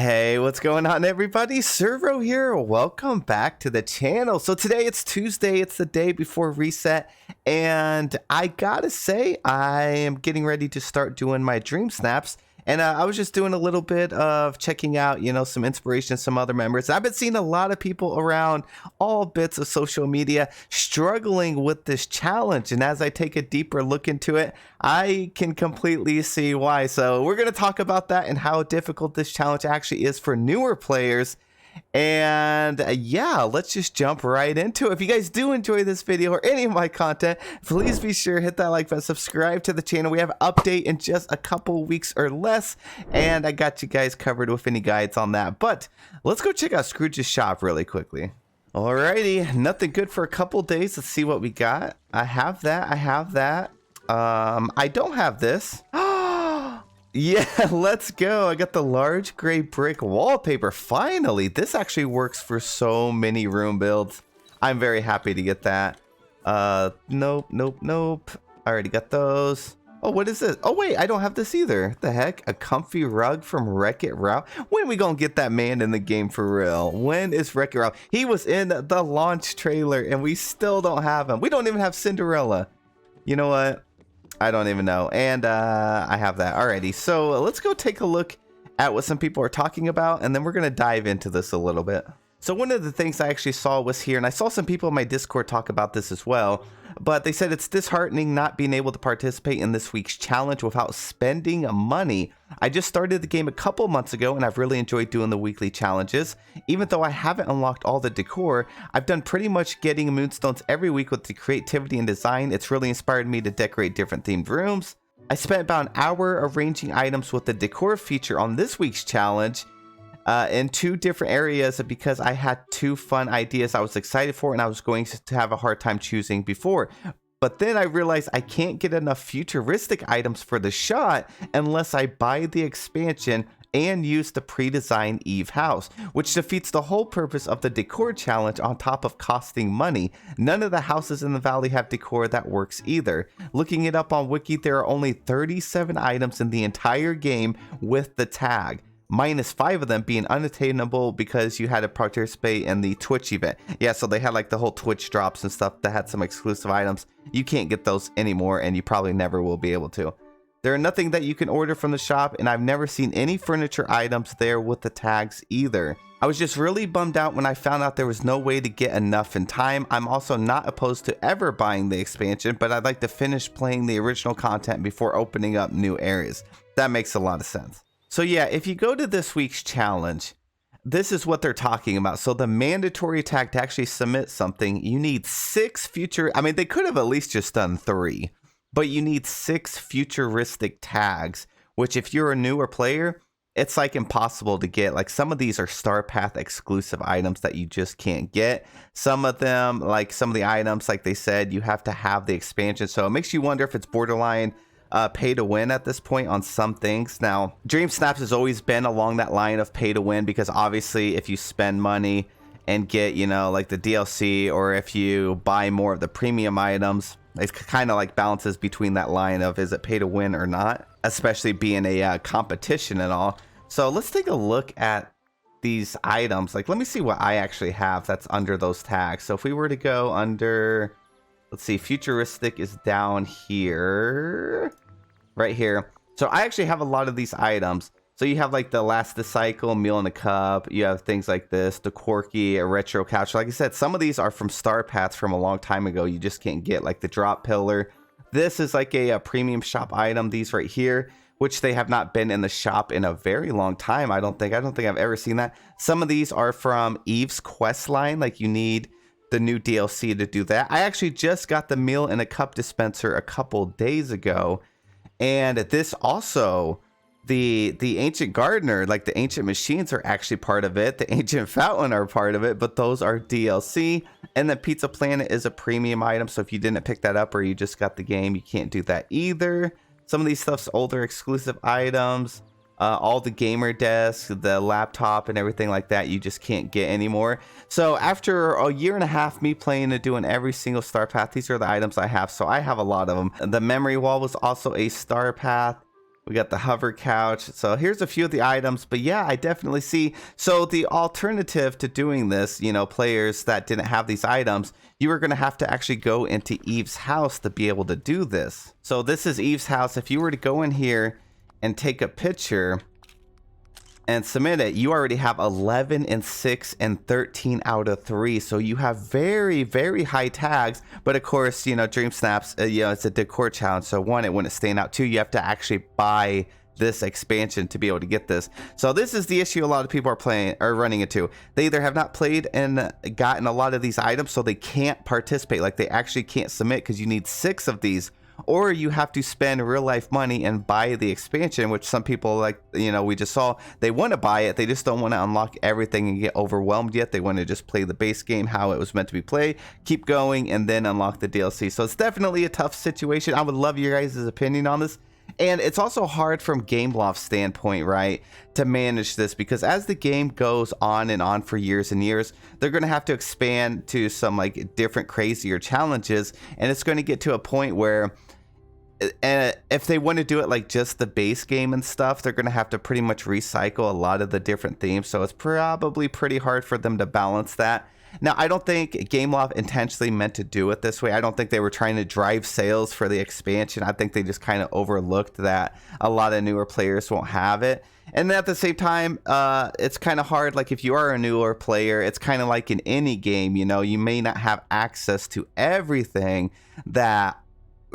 Hey, what's going on, everybody? Servo here. Welcome back to the channel. So today it's Tuesday. It's the day before reset, and I gotta say I am getting ready to start doing my dream snaps. And I was just doing a little bit of checking out, some inspiration, some other members. I've been seeing a lot of people around all bits of social media struggling with this challenge. And as I take a deeper look into it, I can completely see why. So we're going to talk about that and how difficult this challenge actually is for newer players. And yeah, let's just jump right into it. If you guys do enjoy this video or any of my content, please be sure to hit that like button, subscribe to the channel. We have an update in just a couple weeks or less, and I got you guys covered with any guides on that. But let's go check out Scrooge's shop really quickly. Alrighty, nothing good for a couple days. Let's see what we got. I have that. I don't have this. Yeah, let's go. I got the large gray brick wallpaper. Finally, this actually works for so many room builds. I'm very happy to get that. Nope. I already got those. Oh, what is this? Oh, wait, I don't have this either. What the heck? A comfy rug from Wreck-It Ralph? When we gonna get that man in the game for real? When is Wreck-It Ralph? He was in the launch trailer, and we still don't have him. We don't even have Cinderella. You know what? I don't even know. And I have that already. So let's go take a look at what some people are talking about, and then we're going to dive into this a little bit. So one of the things I actually saw was here, and I saw some people in my Discord talk about this as well, but they said it's disheartening not being able to participate in this week's challenge without spending money. I just started the game a couple months ago, and I've really enjoyed doing the weekly challenges. Even though I haven't unlocked all the decor, I've done pretty much getting moonstones every week with the creativity and design. It's really inspired me to decorate different themed rooms. I spent about an hour arranging items with the decor feature on this week's challenge in 2 different areas because I had 2 fun ideas I was excited for and I was going to have a hard time choosing before. But then I realized I can't get enough futuristic items for the shot unless I buy the expansion and use the pre-designed Eve house, which defeats the whole purpose of the decor challenge on top of costing money. None of the houses in the valley have decor that works either. Looking it up on Wiki, there are only 37 items in the entire game with the tag, minus 5 of them being unattainable because you had to participate in the Twitch event. Yeah, so they had like the whole Twitch drops and stuff that had some exclusive items. You can't get those anymore, and you probably never will be able to. There are nothing that you can order from the shop, and I've never seen any furniture items there with the tags either. I was just really bummed out when I found out there was no way to get enough in time. I'm also not opposed to ever buying the expansion, but I'd like to finish playing the original content before opening up new areas. That makes a lot of sense. So yeah, if you go to this week's challenge, this is what they're talking about. So the mandatory tag to actually submit something, you need 6 they could have at least just done 3, but you need 6 futuristic tags, which if you're a newer player, it's like impossible to get. Like some of these are Star Path exclusive items that you just can't get. Some of them, like some of the items, like they said, you have to have the expansion. So it makes you wonder if it's borderline pay to win at this point on some things. Now, DreamSnaps has always been along that line of pay to win because obviously if you spend money and get, like the DLC, or if you buy more of the premium items, it kind of like balances between that line of is it pay to win or not, especially being a competition and all. So let's take a look at these items. Like, let me see what I actually have that's under those tags. So if we were to go under, let's see, futuristic is down here, right here. So I actually have a lot of these items. So you have like the last cycle, meal in a cup. You have things like this, the quirky, a retro couch. Like I said, some of these are from Star Paths from a long time ago. You just can't get, like the drop pillar. This is like a premium shop item. These right here, which they have not been in the shop in a very long time. I don't think I've ever seen that. Some of these are from Eve's quest line. Like you need the new DLC to do that. I actually just got the meal in a cup dispenser a couple days ago, and this also, the ancient gardener, like the ancient machines are actually part of it. The ancient fountain are part of it, but those are DLC. And the pizza planet is a premium item, so if you didn't pick that up or you just got the game, you can't do that either. Some of these stuff's older exclusive items. All the gamer desk, the laptop, and everything like that, you just can't get anymore. So after a year and a half me playing and doing every single Star Path, these are the items I have. So I have a lot of them. The memory wall was also a Star Path. We got the hover couch. So here's a few of the items, but yeah, I definitely see. So the alternative to doing this, you know, players that didn't have these items, you were going to have to actually go into Eve's house to be able to do this. So this is Eve's house. If you were to go in here and take a picture and submit it, you already have 11 and 6 and 13 out of 3. So you have very, very high tags. But of course, you know, DreamSnaps, you know, it's a decor challenge. So one, it wouldn't stand out. Two, you have to actually buy this expansion to be able to get this. So this is the issue a lot of people are running into. They either have not played and gotten a lot of these items, so they can't participate. Like they actually can't submit because you need 6 of these. Or you have to spend real life money and buy the expansion, which some people, like, you know, we just saw, they want to buy it. They just don't want to unlock everything and get overwhelmed yet. They want to just play the base game how it was meant to be played, keep going, and then unlock the DLC. So it's definitely a tough situation. I would love your guys' opinion on this. And it's also hard from Gameloft's standpoint, right, to manage this, because as the game goes on and on for years and years, they're going to have to expand to some like different crazier challenges, and it's going to get to a point where if they want to do it like just the base game and stuff, they're going to have to pretty much recycle a lot of the different themes. So it's probably pretty hard for them to balance that. Now, I don't think Gameloft intentionally meant to do it this way. I don't think they were trying to drive sales for the expansion. I think they just kind of overlooked that a lot of newer players won't have it. And then at the same time, it's kind of hard. Like if you are a newer player, it's kind of like in any game, you know, you may not have access to everything that,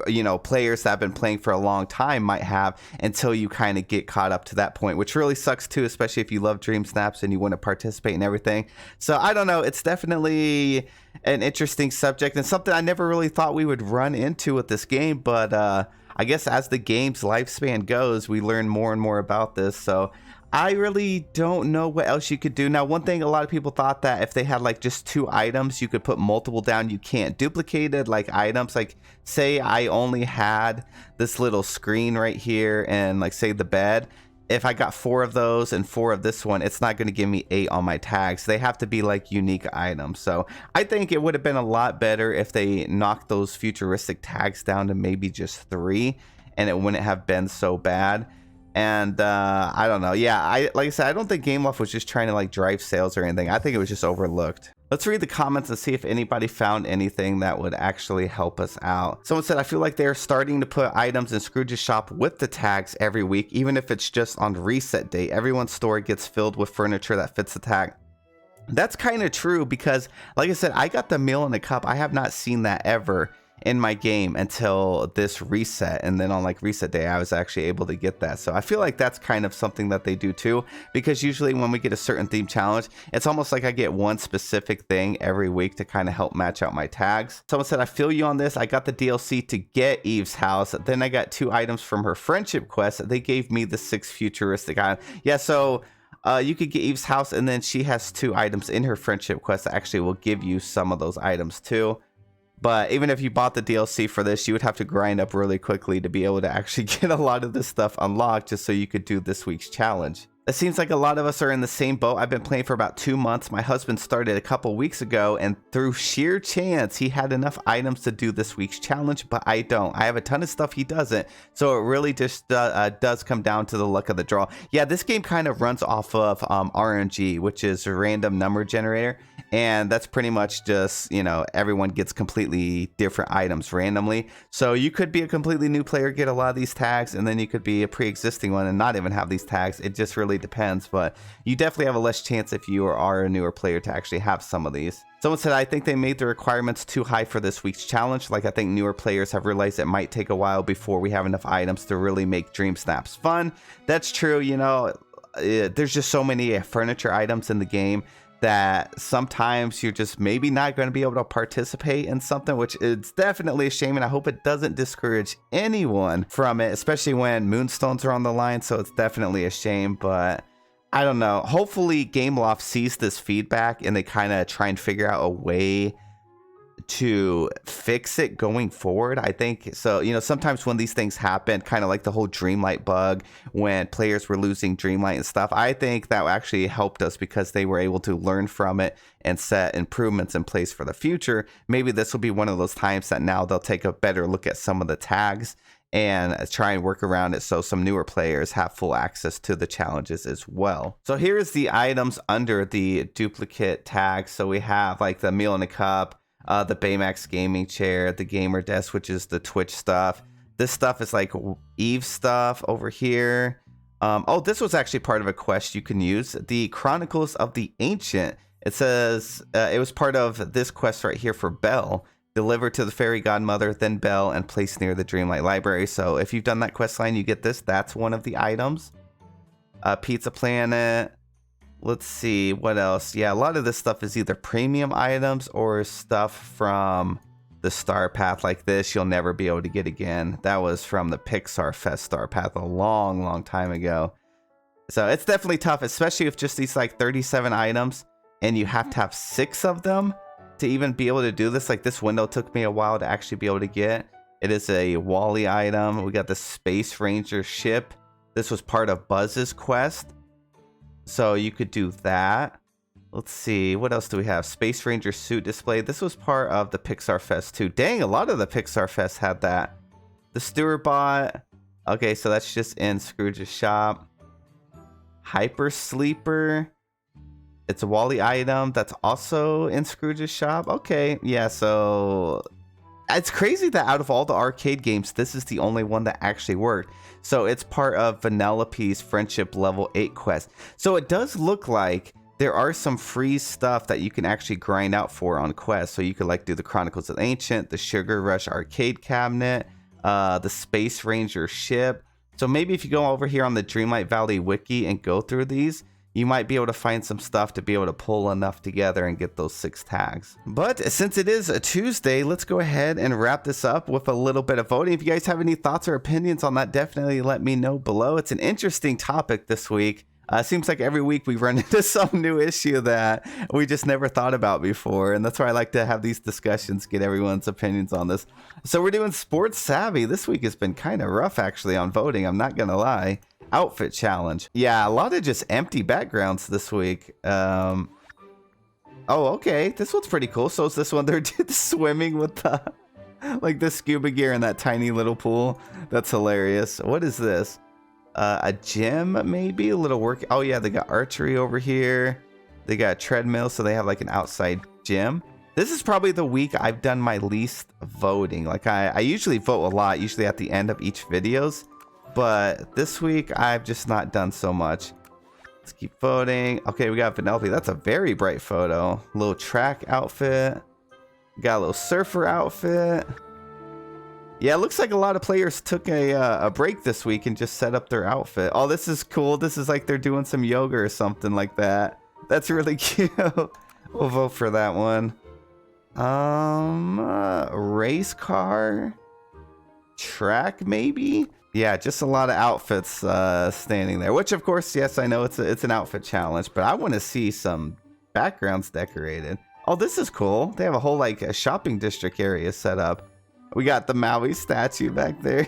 you know, players that have been playing for a long time might have until you kind of get caught up to that point, which really sucks too, especially if you love Dreamsnaps and you want to participate in everything. So I don't know, it's definitely an interesting subject and something I never really thought we would run into with this game, but I guess as the game's lifespan goes, we learn more and more about this. So I really don't know what else you could do. Now, one thing, a lot of people thought that if they had like just 2 items, you could put multiple down. You can't. Duplicated like items, like say I only had this little screen right here and like say the bed. If I got 4 of those and 4 of this one, it's not going to give me 8 on my tags. They have to be like unique items. So I think it would have been a lot better if they knocked those futuristic tags down to maybe just 3 and it wouldn't have been so bad. And I don't know. Yeah, like I said, I don't think Gameloft was just trying to like drive sales or anything. I think it was just overlooked. Let's read the comments and see if anybody found anything that would actually help us out. Someone said, I feel like they're starting to put items in Scrooge's shop with the tags every week, even if it's just on reset day. Everyone's store gets filled with furniture that fits the tag. That's kind of true because, like I said, I got the meal in a cup. I have not seen that ever in my game until this reset, and then on like reset day I was actually able to get that. So I feel like that's kind of something that they do too, because usually when we get a certain theme challenge, it's almost like I get one specific thing every week to kind of help match out my tags. Someone said, I feel you on this. I got the DLC to get Eve's house, then I got 2 items from her friendship quest. They gave me the 6 futuristic items. Yeah, so you could get Eve's house, and then she has 2 items in her friendship quest that actually will give you some of those items too. But even if you bought the DLC for this, you would have to grind up really quickly to be able to actually get a lot of this stuff unlocked just so you could do this week's challenge. It seems like a lot of us are in the same boat. I've been playing for about 2 months. My husband started a couple weeks ago, and through sheer chance, he had enough items to do this week's challenge, but I don't. I have a ton of stuff he doesn't, so it really just does come down to the luck of the draw. Yeah, this game kind of runs off of RNG, which is a random number generator, and that's pretty much just, you know, everyone gets completely different items randomly. So you could be a completely new player, get a lot of these tags, and then you could be a pre-existing one and not even have these tags. It just really depends, but you definitely have a less chance if you are a newer player to actually have some of these. Someone said, I think they made the requirements too high for this week's challenge. Like, I think newer players have realized it might take a while before we have enough items to really make DreamSnaps fun. That's true. You know, there's just so many furniture items in the game that sometimes you're just maybe not going to be able to participate in something, which is definitely a shame, and I hope it doesn't discourage anyone from it, especially when moonstones are on the line. So it's definitely a shame, but I don't know. Hopefully Gameloft sees this feedback and they kind of try and figure out a way to fix it going forward. I think so. You know, sometimes when these things happen, kind of like the whole Dreamlight bug, when players were losing Dreamlight and stuff, I think that actually helped us because they were able to learn from it and set improvements in place for the future. Maybe this will be one of those times that now they'll take a better look at some of the tags and try and work around it so some newer players have full access to the challenges as well. So here's the items under the duplicate tag. So we have like the meal in a cup, the Baymax gaming chair, the gamer desk, which is the Twitch stuff. This stuff is like Eve stuff over here. Oh, this was actually part of a quest you can use. The Chronicles of the Ancient. It says it was part of this quest right here for Belle. Delivered to the fairy godmother, then Belle, and placed near the Dreamlight Library. So if you've done that quest line, you get this. That's one of the items. Pizza Planet. Let's see, what else? Yeah, a lot of this stuff is either premium items or stuff from the Star Path like this. You'll never be able to get again. That was from the Pixar Fest Star Path a long, long time ago. So it's definitely tough, especially if just these like 37 items and you have to have 6 of them to even be able to do this. Like this window took me a while to actually be able to get. It is a Wally item. We got the Space Ranger ship. This was part of Buzz's quest, so you could do that. Let's see, what else do we have? Space Ranger suit display. This was part of the Pixar Fest too. Dang, a lot of the Pixar Fest had that. The Stewart bot. Okay, so that's just in Scrooge's shop. Hyper Sleeper. It's a Wally item that's also in Scrooge's shop. Okay, yeah, so it's crazy that out of all the arcade games, this is the only one that actually worked. So it's part of Vanellope's Friendship Level 8 quest. So it does look like there are some free stuff that you can actually grind out for on quests. So you could like do the Chronicles of the Ancient, the Sugar Rush arcade cabinet, the Space Ranger ship. So maybe if you go over here on the Dreamlight Valley wiki and go through these, you might be able to find some stuff to be able to pull enough together and get those 6 tags. But since it is a Tuesday, let's go ahead and wrap this up with a little bit of voting. If you guys have any thoughts or opinions on that, definitely let me know below. It's an interesting topic this week. Seems like every week we run into some new issue that we just never thought about before. And that's why I like to have these discussions, get everyone's opinions on this. So we're doing Sports Savvy. This week has been kind of rough actually on voting, I'm not gonna lie. Outfit challenge. Yeah, a lot of just empty backgrounds this week. Oh, okay. This one's pretty cool. So is this one they're swimming with the like the scuba gear in that tiny little pool. That's hilarious. What is this? A gym, maybe a little work. Oh yeah, they got archery over here. They got a treadmill, so they have like an outside gym. This is probably the week I've done my least voting. Like I usually vote a lot, usually at the end of each videos. But this week, I've just not done so much. Let's keep voting. Okay, we got Vanellope. That's a very bright photo. Little track outfit. Got a little surfer outfit. Yeah, it looks like a lot of players took a break this week and just set up their outfit. Oh, this is cool. This is like they're doing some yoga or something like that. That's really cute. We'll vote for that one. Race car. Track, maybe? Yeah, just a lot of outfits standing there, which of course, yes, I know it's an outfit challenge, but I want to see some backgrounds decorated. Oh, this is cool. They have a whole like a shopping district area set up. We got the Maui statue back there,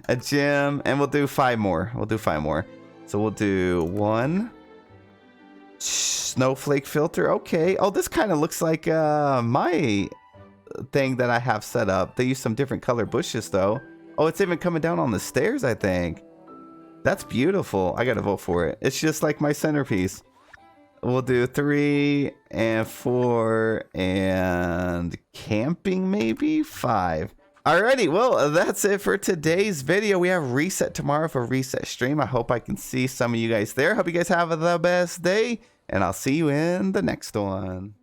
a gym, and we'll do 5 more. We'll do 5 more. So we'll do 1 snowflake filter. Okay. Oh, this kind of looks like my thing that I have set up. They use some different color bushes though. Oh, it's even coming down on the stairs, I think. That's beautiful. I gotta vote for it. It's just like my centerpiece. We'll do 3 and 4 and camping, maybe 5. Alrighty, well, that's it for today's video. We have Reset tomorrow for Reset Stream. I hope I can see some of you guys there. Hope you guys have the best day, and I'll see you in the next one.